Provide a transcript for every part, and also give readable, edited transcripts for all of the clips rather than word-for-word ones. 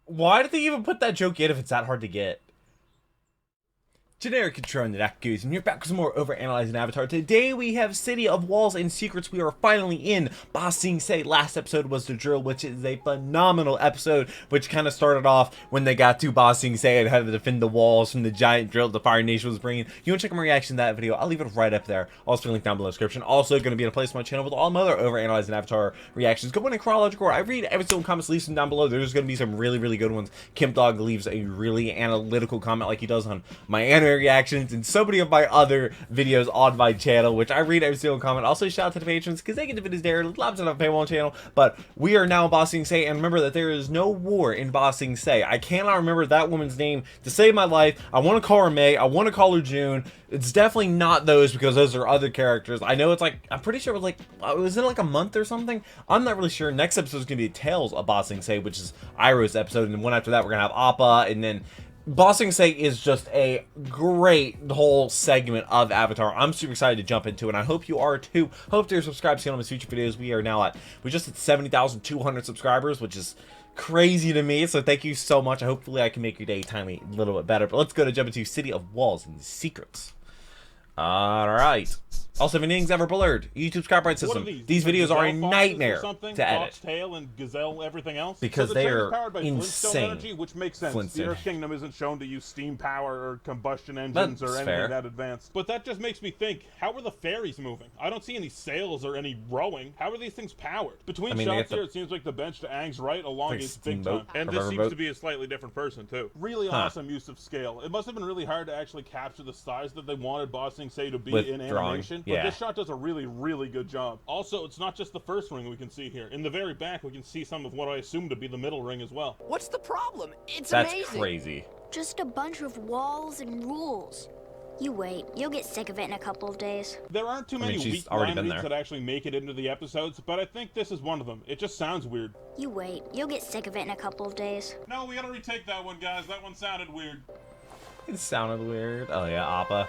Why did they even put that joke in if it's that hard to get? Generic intro into that goose, and you're back with some more Overanalyzing Avatar. Today we have City of Walls and Secrets. We are finally in Ba Sing Se. Last episode was the drill, which is a phenomenal episode, which kind of started off when they got to Ba Sing Se and had to defend the walls from the giant drill the Fire Nation was bringing. You want to check out my reaction to that video? I'll leave it right up there. Also, link down below in the description. Also, going to be in a place on my channel with all my other Overanalyzing Avatar reactions. Go in chronological order. I read every single comment, leave them down below. There's going to be some really, really good ones. Kim Dog leaves a really analytical comment like he does on my anime reactions and so many of my other videos on my channel, which I read every single comment. Also, shout out to the patrons because they get the videos there. Lots of paywall channel. But we are now in Ba Sing Se, and remember that there is no war in Ba Sing Se. I cannot remember that woman's name to save my life. I want to call her May. I want to call her June. It's definitely not those because those are other characters. I know it's like, I'm pretty sure it was like, was it like a month or something? I'm not really sure. Next episode is going to be Tales of Ba Sing Se, which is Iroh's episode, and then one after that we're going to have Appa, and then Ba Sing Se is just a great whole segment of Avatar. I'm super excited to jump into it, and I hope you are too. Hope you're subscribed to see all my future videos. We're just at 70,200 subscribers, which is crazy to me, so thank you so much. Hopefully I can make your day tiny a little bit better. But let's go to jump into City of Walls and Secrets. Alright. Also, if anything's ever blurred, YouTube copyright system. These videos are a nightmare to edit. Tail and Gazelle, everything else? Because they are insane. Energy, which makes sense. Flintstone. The Earth Kingdom isn't shown to use steam power or combustion engines or anything that advanced. But that just makes me think, how are the ferries moving? I don't see any sails or any rowing. How are these things powered? Between shots here, it seems like the bench to Aang's right elongates big time. And this seems to be a slightly different person, too. Really awesome use of scale. It must have been really hard to actually capture the size that they wanted Ba Sing Se to be in animation. But this shot does a really good job. Also, it's not just the first ring we can see here. In the very back, we can see some of what I assume to be the middle ring as well. What's the problem? It's amazing. That's crazy. Just a bunch of walls and rules. You wait, you'll get sick of it in a couple of days. There aren't too many weak line reads that actually make it into the episodes, but I think this is one of them. It just sounds weird. You wait, you'll get sick of it in a couple of days. No, we gotta retake that one, guys. That one sounded weird. It sounded weird. Oh yeah, Appa.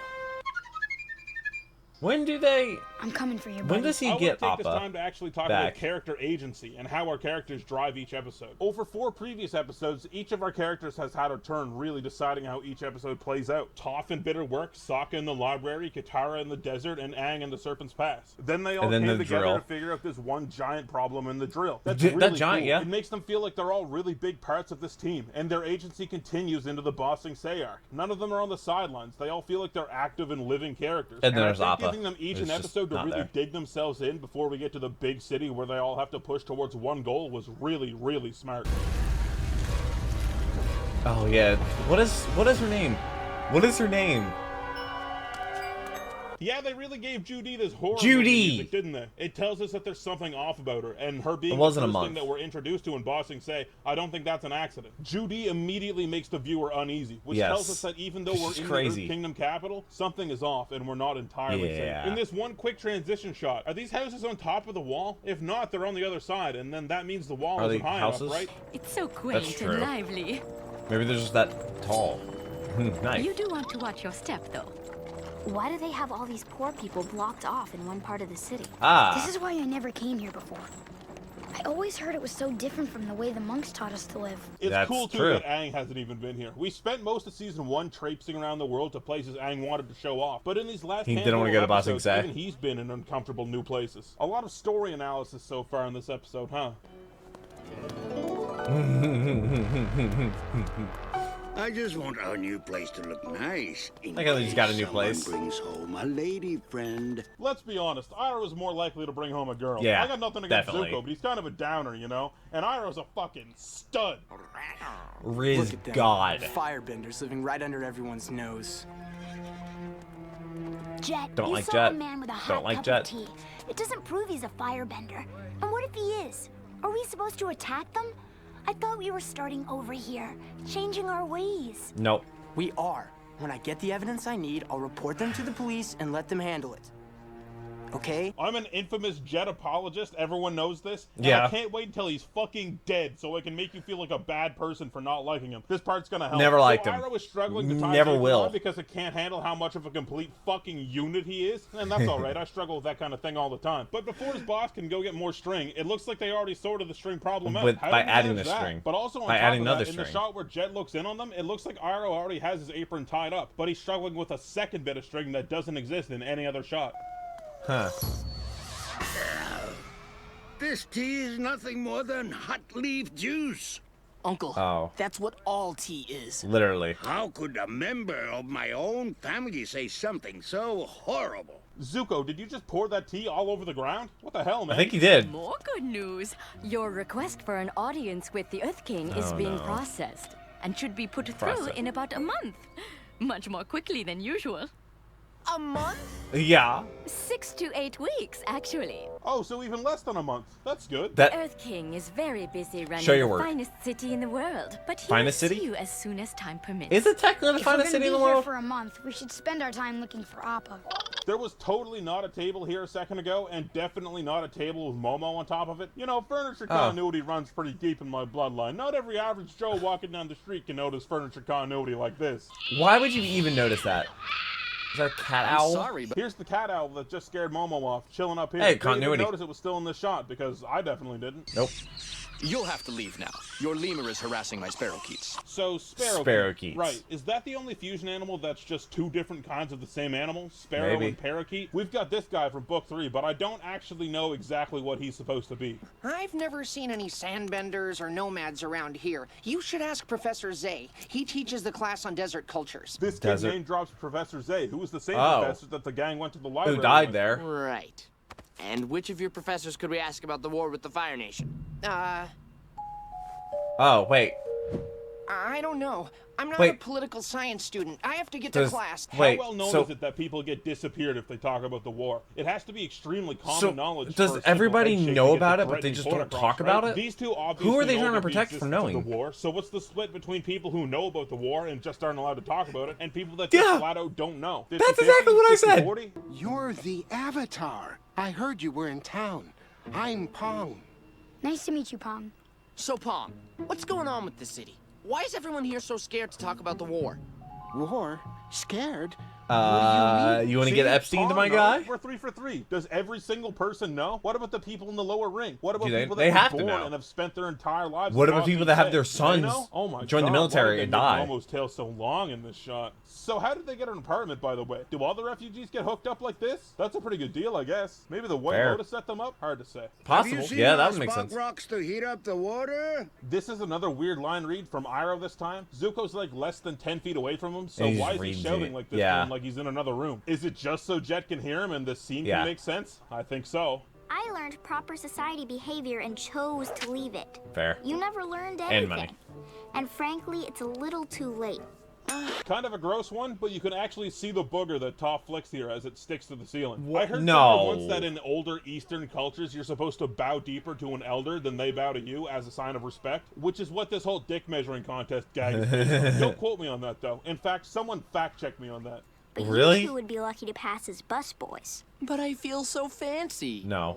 When do they... I'm coming for you, buddy. When does he get Appa I want to take this time to actually talk about character agency and how our characters drive each episode. Over 4 previous episodes, each of our characters has had a turn really deciding how each episode plays out. Toph in Bitter Work, Sokka in the library, Katara in the desert, and Aang in the Serpent's Pass. Then they all came together to figure out this one giant problem in the drill. That's really cool. Yeah. It makes them feel like they're all really big parts of this team, and their agency continues into the Ba Sing Se arc. None of them are on the sidelines. They all feel like they're active and living characters. And there's Appa. Giving them each an episode to really dig themselves in before we get to the big city where they all have to push towards one goal was really smart. Oh yeah. What is her name? What is her name? Yeah, they really gave Judy this horror music, didn't they? It tells us that there's something off about her, and her being the first thing that we're introduced to in Ba Sing Se, I don't think that's an accident. Judy immediately makes the viewer uneasy, which tells us that even though we're in the Earth Kingdom capital, something is off, and we're not entirely safe. In this one quick transition shot, are these houses on top of the wall? If not, they're on the other side, and then that means the wall isn't high enough, right? It's so quaint and lively. Maybe they're just that tall. Nice. You do want to watch your step, though. Why do they have all these poor people blocked off in one part of the city? This is why I never came here before. I always heard it was so different from the way the monks taught us to live. It's cool, too, that Aang hasn't even been here. We spent most of Season 1 traipsing around the world to places Aang wanted to show off. But in these last handful of episodes, even he's been in uncomfortable new places. A lot of story analysis so far in this episode, huh? I just want our new place to look nice. I guess we just got a new place. Brings home a lady friend. Let's be honest, Iroh is more likely to bring home a girl. Yeah, I got nothing against Zuko, but he's kind of a downer, you know? And Iroh's a fucking stud. Riz God. Firebenders living right under everyone's nose. Jet, Don't you like saw Jet. a man with a hot Don't like cup Jet. of tea. It doesn't prove he's a firebender. And what if he is? Are we supposed to attack them? I thought we were starting over here, changing our ways. Nope. We are. When I get the evidence I need, I'll report them to the police and let them handle it. okay? I'm an infamous Jet apologist. Everyone knows this. And Yeah. I can't wait until he's fucking dead so I can make you feel like a bad person for not liking him. This part's gonna help. Never liked him. Iroh is struggling to tie Never his will. on because it can't handle how much of a complete fucking unit he is. And that's alright. I struggle with that kind of thing all the time. But before his boss can go get more string, it looks like they already sorted the string problem out. How By did they adding manage the that? string. But also on By top adding of another that, in the string. shot where Jet looks in on them, it looks like Iroh already has his apron tied up, but he's struggling with a second bit of string that doesn't exist in any other shot. Huh. This tea is nothing more than hot leaf juice. Uncle, Oh. that's what all tea is. Literally. How could a member of my own family say something so horrible? Zuko, did you just pour that tea all over the ground? What the hell, man? I think he did. More good news. Your request for an audience with the Earth King is being processed and should be put through in about a month. Much more quickly than usual. A month? Yeah. 6 to 8 weeks, actually. Oh, so even less than a month. That's good. That Earth King is very busy running Show your the work. finest city in the world, but he Finest will city? see you as soon as time permits. is it technically the If we're finest gonna city in be the here world? for a month, we should spend our time looking for Appa. There was totally not a table here a second ago, and definitely not a table with Momo on top of it. You know, furniture continuity runs pretty deep in my bloodline. Not every average Joe walking down the street can notice furniture continuity like this. Why would you even notice that? Is there a cat owl? Sorry, but Here's the cat owl that just scared Momo off, chilling up here. Hey, Didn't even continuity. notice it was still in this shot, because I definitely didn't. Nope. You'll have to leave now. Your lemur is harassing my sparrowkeets. So, Sparrowkeets. Right. Is that the only fusion animal that's just two different kinds of the same animal? Sparrow Maybe. and parakeet? We've got this guy from book 3, but I don't actually know exactly what he's supposed to be. I've never seen any sandbenders or nomads around here. You should ask Professor Zay. He teaches the class on desert cultures. This kid Desert. name drops Professor Zay, who was the same Oh. professor that the gang went to the library Who died with. there? right. And which of your professors could we ask about the war with the Fire Nation? Oh, wait. I don't know. I'm not Wait. a political science student. I have to get Does- to class. wait. How well known so- is it that people get disappeared if they talk about the war? It has to be extremely common So, knowledge. does for a simple everybody headshake know to get about the it, but they threatening just point don't across, talk about right? it? These two obviously Who are they know trying to about the protect from existence of knowing? the war. So what's the split between people who know about the war and just aren't allowed to talk about it, and people that just Yeah. flat out don't know? That's 50-50, exactly what I said. 60-40? You're the Avatar. I heard you were in town. I'm Pong. Nice to meet you, Pong. So, Pong, what's going on with the city? Why is everyone here so scared to talk about the war? War? Scared? What do You want to See? get Epstein to my Pong guy? knows. We're 3 for 3. Does every single person know? What about the people in the lower ring? What about Do they- people they that have were to born know. and have spent their entire lives? What in about Boston people that have State? their Do they sons know? Oh my join the God, military why did and they make die? Momo's tail so long in this shot. So how did they get an apartment, by the way? Do all the refugees get hooked up like this? That's a pretty good deal, I guess. Maybe the White Fair. Lotus set them up? Hard to say. Have Possible. you seen Yeah, that our would make spark sense. rocks to heat up the water? This is another weird line read from Iroh this time. Zuko's like less than 10 feet away from him, so And he why just is he reads shouting it. like this Yeah. to him like he's in another room? Is it just so Jet can hear him and this scene Yeah. can make sense? I think so. I learned proper society behavior and chose to leave it. Fair. You never learned And anything. money. And frankly, it's a little too late. Kind of a gross one, but you can actually see the booger that Toph flicks here as it sticks to the ceiling. What? I heard No. somewhere once that in older Eastern cultures, you're supposed to bow deeper to an elder than they bow to you as a sign of respect, which is what this whole dick measuring contest gag is based on. Don't quote me on that, though. In fact, someone fact-checked me on that. But Really? you two would be lucky to pass as busboys. But I feel so fancy. No.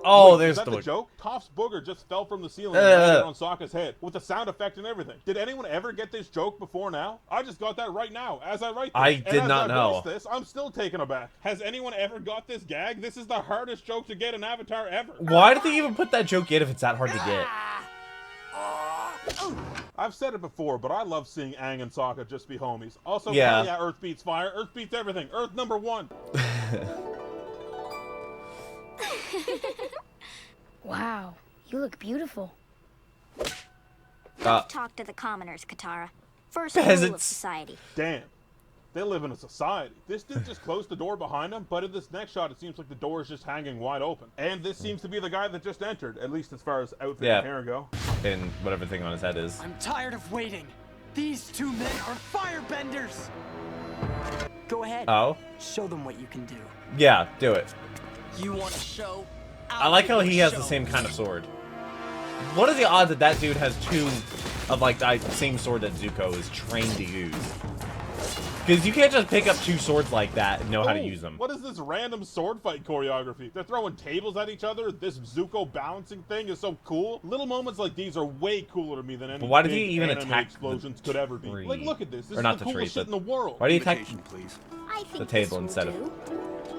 Oh, Wait, there's is that the the joke? Toph's booger just fell from the ceiling and landed on Sokka's head with the sound effect and everything. Did anyone ever get this joke before now? I just got that right now as I write this. I And did as not I know. voice this, I'm still taken aback. Has anyone ever got this gag? This is the hardest joke to get in Avatar ever. Why did they even put that joke in if it's that hard to get? I've said it before, but I love seeing Aang and Sokka just be homies. Also, Yeah. hell yeah, Earth beats fire. Earth beats everything. Earth number 1. Wow, you look beautiful. Talk to the commoners, Katara. First rule of Peasants. society. Damn. They live in a society. This dude just closed the door behind him, but in this next shot, it seems like the door is just hanging wide open. And this seems to be the guy that just entered, at least as far as outfit Yeah. and hair go. And whatever thing on his head is. I'm tired of waiting. These two men are firebenders. Go ahead. Oh? Show them what you can do. Yeah, do it. You want a show? I like how he has the same kind of sword. What are the odds that that dude has two of like the same sword that Zuko is trained to use? Because you can't just pick up 2 swords like that and know how to use them. What is this random sword fight choreography? They're throwing tables at each other. This Zuko balancing thing is so cool. Little moments like these are way cooler to me than any why did big he even anime attack explosions could ever be. Like, look at this. This is not the the coolest tree, shit in the world. Why do you attack please? the table instead of...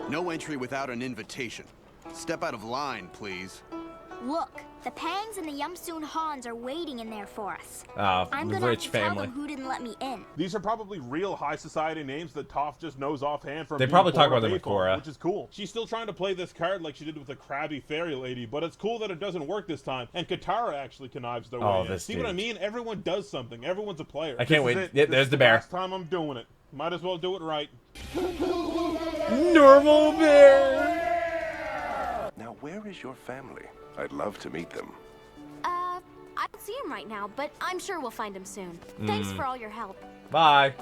No entry without an invitation. Step out of line, please. Look, the Pangs and the Yumsoon Hans are waiting in there for us. I'm the gonna rich have to family. tell them who didn't let me in. These are probably real high society names that Toph just knows offhand from. They probably talk about them with Korra, which is cool. She's still trying to play this card like she did with the crabby fairy lady, but it's cool that it doesn't work this time. And Katara actually connives their way in. See what I mean? Everyone does something. Everyone's a player. I can't wait. Yeah, there's the bear. Last time I'm doing it. Might as well do it right. Normal bear. Now, where is your family? I'd love to meet them. I don't see him right now, but I'm sure we'll find him soon. Thanks for all your help. Bye.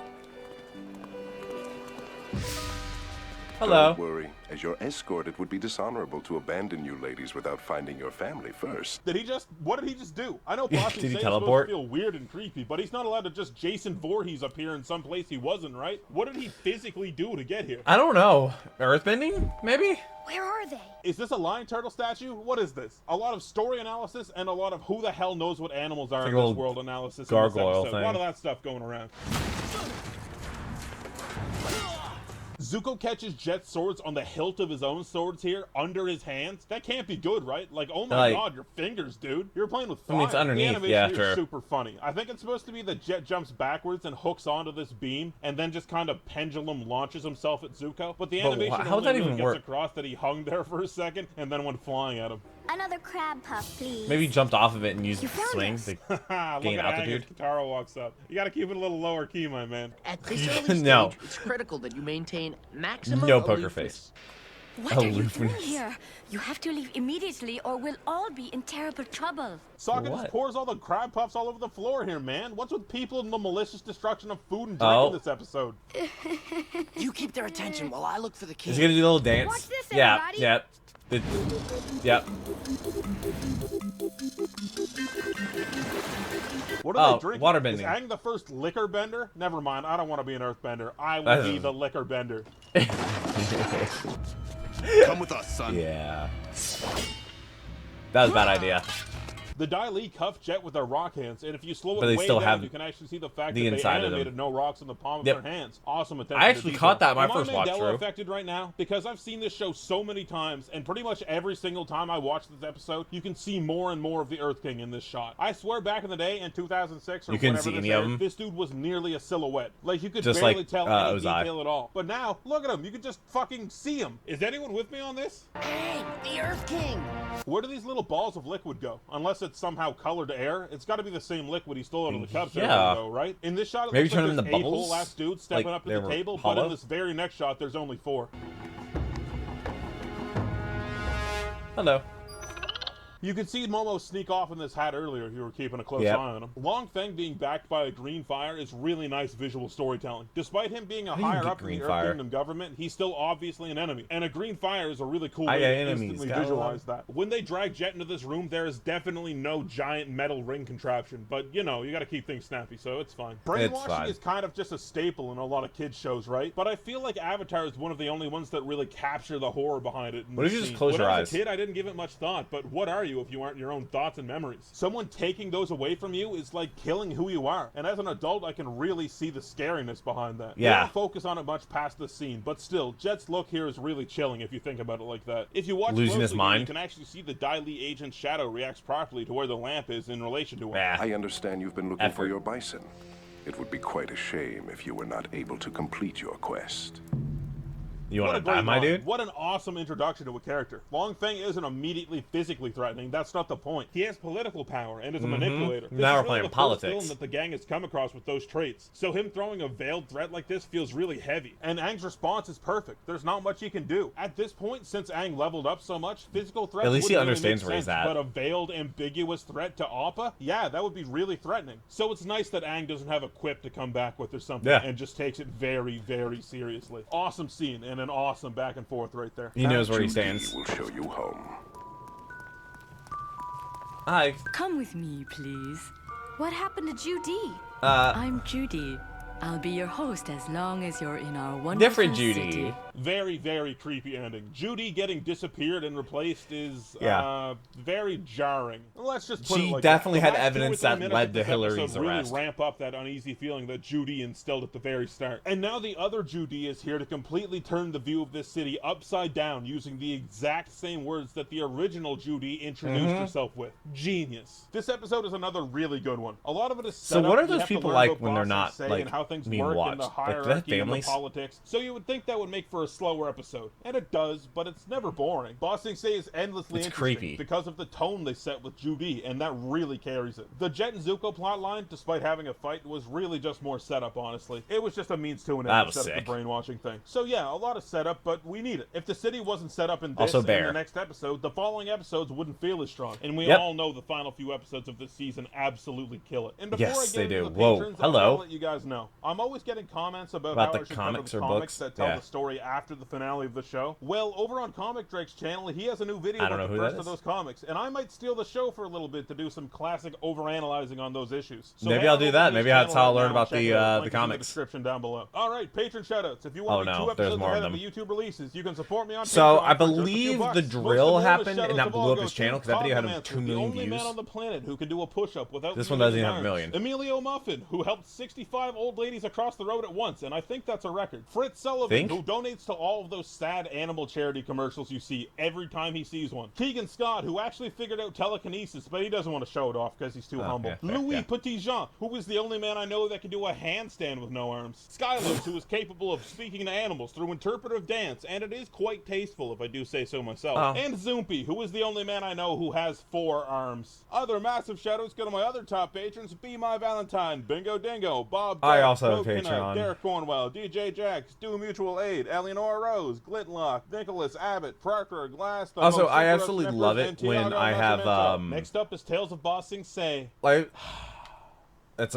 Hello. Don't worry. As your escort, it would be dishonorable to abandon you ladies without finding your family first. What did he just do? I know Bossy Did he Say's teleport? supposed to feel weird and creepy, but he's not allowed to just Jason Voorhees up here in some place he wasn't, right? What did he physically do to get here? I don't know. Earthbending, maybe? Where are they? Is this a lion turtle statue? What is this? A lot of story analysis and a lot of who the hell knows what animals are in this world analysis. Gargoyle thing. A lot of that stuff going around. Zuko catches Jet's swords on the hilt of his own swords here, under his hands. That can't be good, right? Like, oh my god, your fingers, dude. You're playing with fire. I mean, it's underneath, the animation yeah, here sure. is super funny. I think it's supposed to be that Jet jumps backwards and hooks onto this beam, and then just kind of pendulum launches himself at Zuko. But the animation how would that only even gets work? across that he hung there for a second, and then went flying at him. Another crab puff, please. Maybe he jumped off of it and used the found swing us. to Look gain at altitude. Aang as Katara walks up. You gotta keep it a little lower key, my man. At this early stage, No. it's critical that you maintain maximum No poker aloofness. face. What are you doing here? You have to leave immediately or we'll all be in terrible trouble. Sokka just pours all the crab puffs all over the floor here, man. What's with people and the malicious destruction of food and drink in this episode? You keep their attention while I look for the key. Is he gonna do a little dance? Watch this, Yeah, everybody. yeah. Yep. What are they drinking? Waterbending. Is Aang the first liquor bender? Never mind, I don't want to be an earthbender. I will be the liquor bender. Come with us, son. Yeah. That was a bad idea. The Dai Li cuff Jet with their rock hands, and if you slow But it they way still down, have you can actually see the fact the that they inside of them. animated no rocks in the palm of Yep. their hands. Awesome attention I to actually detail. caught that my Am first I watch Mandela through. affected right now? Because I've seen this show so many times, and pretty much every single time I watch this episode, you can see more and more of the Earth King in this shot. I swear back in the day, in 2006 or You couldn't whenever see this any of aired, them? this dude was nearly a silhouette. Like, you could Just barely like, tell any Ozai. detail at all. But now, look at him. You can just fucking see him. Is anyone with me on this? Hey, the Earth King! Where do these little balls of liquid go? Unless it's somehow colored air, it's got to be the same liquid he stole out of the cups. Yeah. Ago, right? In this shot, it Maybe looks turn like them into there's 8 bubbles? whole ass dudes stepping Like up to they the were table, but hollow? in this very next shot, there's only 4. Hello. You could see Momo sneak off in this hat earlier if you were keeping a close Yep. eye on him. Long Feng being backed by a green fire is really nice visual storytelling. Despite him being a do you higher get up in green the fire? Earth Kingdom government, he's still obviously an enemy. And a green fire is a really cool I way got to enemies, instantly got a lot. visualize that. When they drag Jet into this room, there is definitely no giant metal ring contraption. But, you know, you gotta keep things snappy, so it's fine. Brainwashing fine. is kind of just a staple in a lot of kids' shows, right? But I feel like Avatar is one of the only ones that really capture the horror behind it. What if you just close when your I eyes? was a kid, I didn't give it much thought, but what are you if you aren't your own thoughts and memories? Someone taking those away from you is like killing who you are. And as an adult, I can really see the scariness behind that. Yeah. They don't focus on it much past the scene, but still, Jet's look here is really chilling if you think about it like that. If you watch Losing his closely, mind. you can actually see the Dai Li agent's shadow reacts properly to where the lamp is in relation to him. I understand you've been looking for Effort. your bison. It would be quite a shame if you were not able to complete your quest. You What want a to great die, my line. dude? What an awesome introduction to a character. Long Feng isn't immediately physically threatening. That's not the point. He has political power and is a manipulator. This Now is we're really playing the first politics. villain that the gang has come across with those traits. So him throwing a veiled threat like this feels really heavy. And Aang's response is perfect. There's not much he can do. At this point, since Aang leveled up so much, physical threats At least he wouldn't really understands make where he's sense, at. But a veiled, ambiguous threat to Appa? Yeah, that would be really threatening. So it's nice that Aang doesn't have a quip to come back with or something and just takes it very, very seriously. Awesome scene and an awesome back and forth right there. He knows where he Judy stands. will show you home. Hi. Come with me, please. What happened to Judy? I'm Judy. I'll be your host as long as you're in our wonderful Different Judy. city. Very, very creepy ending. Judy getting disappeared and replaced is very jarring. Let's just put it like definitely that. had evidence that led to Hillary's really arrest. Ramp up that uneasy feeling that Judy instilled at the very start. And now the other Judy is here to completely turn the view of this city upside down using the exact same words that the original Judy introduced herself with. Genius. This episode is another really good one. A lot of it is set So what up. are those people like when they're not like how things being work watched? in the Like, do they have hierarchy and the families? politics. So you would think that would make for a slower episode. And it does, but it's never boring. Ba Sing Se is endlessly interesting creepy because of the tone they set with Judy, and that really carries it. The Jet and Zuko plotline, despite having a fight, was really just more setup, honestly. It was just a means to an end instead of the brainwashing thing. So yeah, a lot of setup, but we need it. If the city wasn't set up in this and the next episode, the following episodes wouldn't feel as strong. And we all know the final few episodes of this season absolutely kill it. And before I get into the patrons, I'm gonna let you guys know. I'm always getting comments about how I should cover the comics that tell the story after the finale of the show. Well, over on Comic Drake's channel, he has a new video about the first of those comics, and I might steal the show for a little bit to do some classic overanalyzing on those issues. So maybe I'll do that. Maybe that's how I'll learn about the comics. In the description down below. All right, patron shoutouts. If you want to be 2 episodes ahead of the YouTube releases, you can support me on Patreon. So I believe the drill happened and that blew up his channel because that video had 2 million views. The only man on the planet who can do a push-up without this one doesn't even have 1 million. Emilio Muffin, who helped 65 old ladies across the road at once, and I think that's a record. Fritz Sullivan, who donates to all of those sad animal charity commercials you see every time he sees one. Keegan Scott, who actually figured out telekinesis, but he doesn't want to show it off because he's too humble. Louis Petitjean, who is the only man I know that can do a handstand with no arms. Skylos, who is capable of speaking to animals through interpretive dance, and it is quite tasteful if I do say so myself. And Zoompy, who is the only man I know who has 4 arms. Other massive shoutouts go to my other top patrons: Be My Valentine, Bingo Dingo, Bob I also have a Patreon. Derek Cornwell, DJ Jax, Do Mutual Aid, Eleanor Rose, Glitlock, Nicholas Abbott, Parker Glass. Also, I absolutely love it when I have Next up is Tales of Ba Sing Se. Like, that's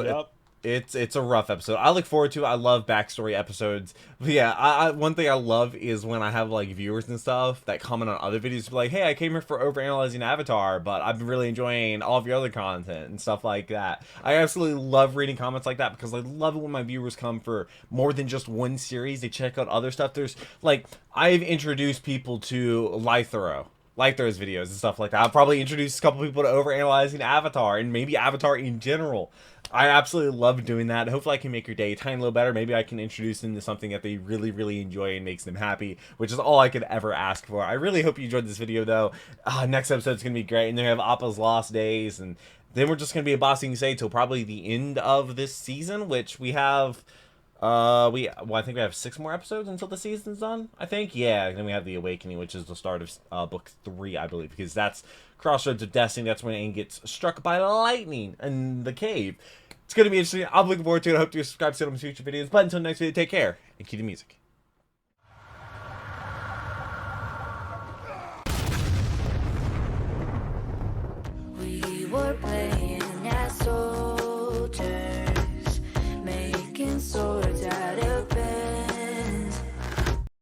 it's a rough episode. I look forward to it. I love backstory episodes. But yeah, one thing I love is when I have like viewers and stuff that comment on other videos, like, hey, I came here for Overanalyzing Avatar, but I've been really enjoying all of your other content and stuff like that. I absolutely love reading comments like that because I love it when my viewers come for more than just one series. They check out other stuff. There's like, I've introduced people to Lythero. Like those videos and stuff like that. I'll probably introduce a couple people to Overanalyzing Avatar and maybe Avatar in general. I absolutely love doing that. Hopefully I can make your day a tiny little better. Maybe I can introduce them to something that they really, really enjoy and makes them happy, which is all I could ever ask for. I really hope you enjoyed this video, though. Next episode's going to be great. And then we have Appa's Lost Days. And then we're just going to be a Ba Sing Se till probably the end of this season, which we have... I think we have 6 more episodes until the season's done, I think. Yeah, and then we have The Awakening, which is the start of book 3, I believe, because that's Crossroads of Destiny. That's when Aang gets struck by lightning in the cave. It's going to be interesting. I'm looking forward to it. I hope you subscribe to some future videos. But until next video, take care and keep the music.